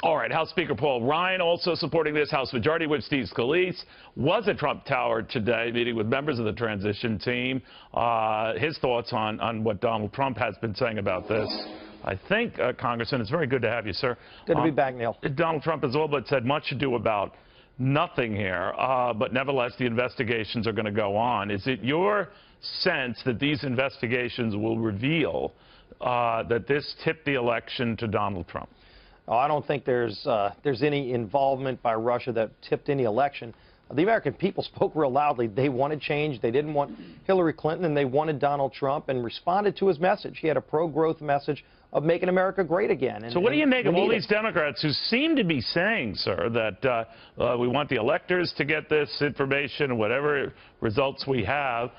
All right, House Speaker Paul Ryan also supporting this. House Majority Whip Steve Scalise was at Trump Tower today meeting with members of the transition team. His thoughts on what Donald Trump has been saying about this. I think, Congressman, it's very good to have you, sir. Good to be back, Neil. Donald Trump has all but said much ado about nothing here, but nevertheless, the investigations are going to go on. Is it your sense that these investigations will reveal that this tipped the election to Donald Trump? Oh, I don't think there's any involvement by Russia that tipped any election. The American people spoke real loudly. They wanted change. They didn't want Hillary Clinton, and they wanted Donald Trump, and responded to his message. He had a pro-growth message of making America great again. So what do you make of all these Democrats who seem to be saying, sir, that we want the electors to get this information, whatever results we have,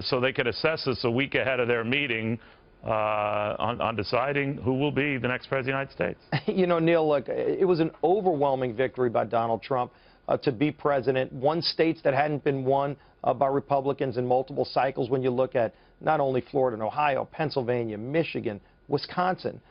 so they could assess us a week ahead of their meeting on deciding who will be the next president of the United States? You know, Neil, look, it was an overwhelming victory by Donald Trump to be president. Won states that hadn't been won by Republicans in multiple cycles when you look at not only Florida and Ohio, Pennsylvania, Michigan, Wisconsin.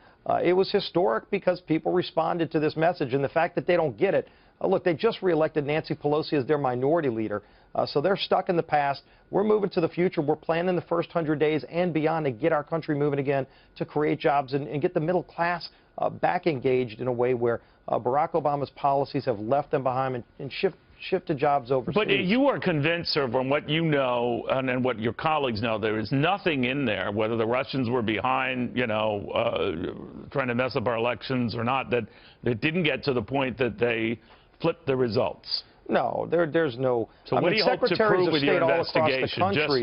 It was historic because people responded to this message, and the fact that they don't get it. Look, they just reelected Nancy Pelosi as their minority leader, so they're stuck in the past. We're moving to the future. We're planning the first 100 days and beyond to get our country moving again, to create jobs and get the middle class back engaged in a way where Barack Obama's policies have left them behind and shifted jobs overseas. But you are convinced, sir, from what you know and what your colleagues know, there is nothing in there, whether the Russians were behind, you know, trying to mess up our elections or not, that it didn't get to the point that they flipped the results. No, there's no. So what do you hope to prove with your investigation?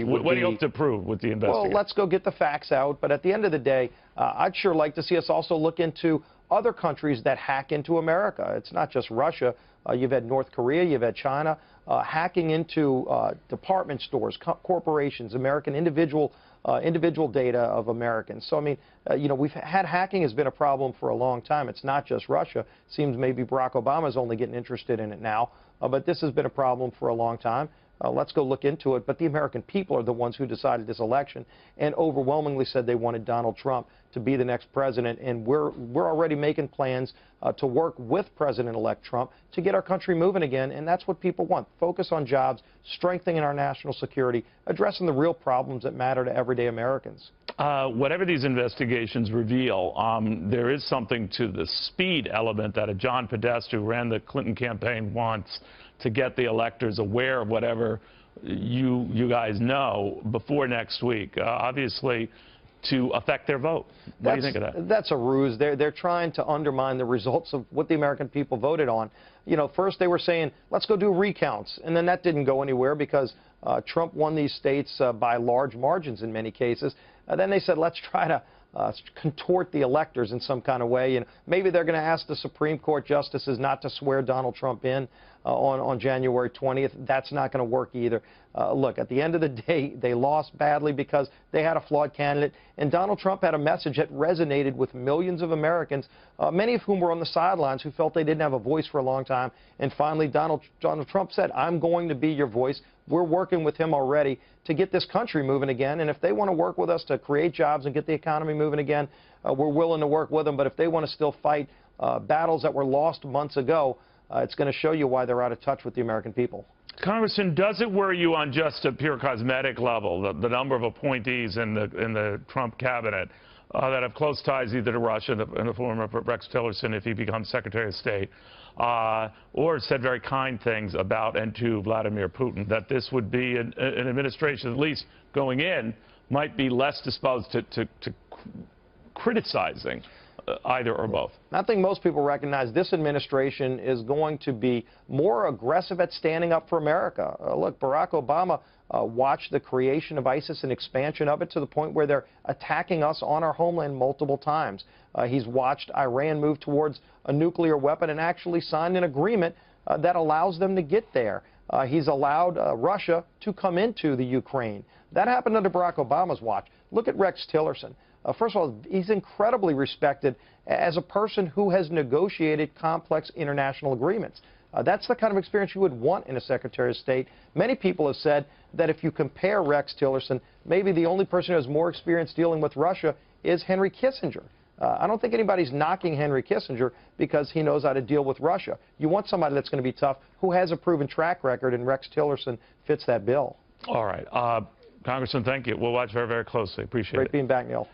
What do you hope to prove with the investigation? Well, let's go get the facts out. But at the end of the day, I'd sure like to see us also look into other countries that hack into America. It's not just Russia. You've had North Korea, you've had China hacking into department stores, corporations, American individual data of Americans. So, I mean, you know, we've had hacking has been a problem for a long time. It's not just Russia. Seems maybe Barack Obama's only getting interested in it now. But this has been a problem for a long time. Let's go look into it. But the American people are the ones who decided this election and overwhelmingly said they wanted Donald Trump to be the next president. And we're already making plans to work with President-elect Trump to get our country moving again. And that's what people want. Focus on jobs, strengthening our national security, addressing the real problems that matter to everyday Americans. Whatever these investigations reveal, there is something to the speed element that a John Podesta, who ran the Clinton campaign, wants to get the electors aware of whatever you guys know before next week, obviously, to affect their vote. What do you think of that? That's a ruse. They're trying to undermine the results of what the American people voted on. You know, first they were saying, let's go do recounts, and then that didn't go anywhere because Trump won these states by large margins in many cases. Then they said, let's try to contort the electors in some kind of way. And maybe they're going to ask the Supreme Court justices not to swear Donald Trump in on January 20th. That's not going to work either. Look, at the end of the day, they lost badly because they had a flawed candidate. And Donald Trump had a message that resonated with millions of Americans, many of whom were on the sidelines, who felt they didn't have a voice for a long time. And finally, Donald Trump said, I'm going to be your voice. We're working with him already to get this country moving again. And if they want to work with us to create jobs and get the economy moving again, we're willing to work with them. But if they want to still fight battles that were lost months ago, it's going to show you why they're out of touch with the American people. Congressman, does it worry you on just a pure cosmetic level, the number of appointees in the Trump cabinet that have close ties either to Russia in the form of Rex Tillerson if he becomes Secretary of State, or said very kind things about and to Vladimir Putin, that this would be an administration, at least going in, might be less disposed to criticizing either or both? I think most people recognize this administration is going to be more aggressive at standing up for America. Look, Barack Obama watched the creation of ISIS and expansion of it to the point where they're attacking us on our homeland multiple times. He's watched Iran move towards a nuclear weapon and actually signed an agreement that allows them to get there. He's allowed Russia to come into the Ukraine. That happened under Barack Obama's watch. Look at Rex Tillerson. First of all, he's incredibly respected as a person who has negotiated complex international agreements. That's the kind of experience you would want in a Secretary of State. Many people have said that if you compare Rex Tillerson, maybe the only person who has more experience dealing with Russia is Henry Kissinger. I don't think anybody's knocking Henry Kissinger because he knows how to deal with Russia. You want somebody that's going to be tough, who has a proven track record, and Rex Tillerson fits that bill. All right. Congressman, thank you. We'll watch very, very closely. Appreciate it. Great being back, Neil.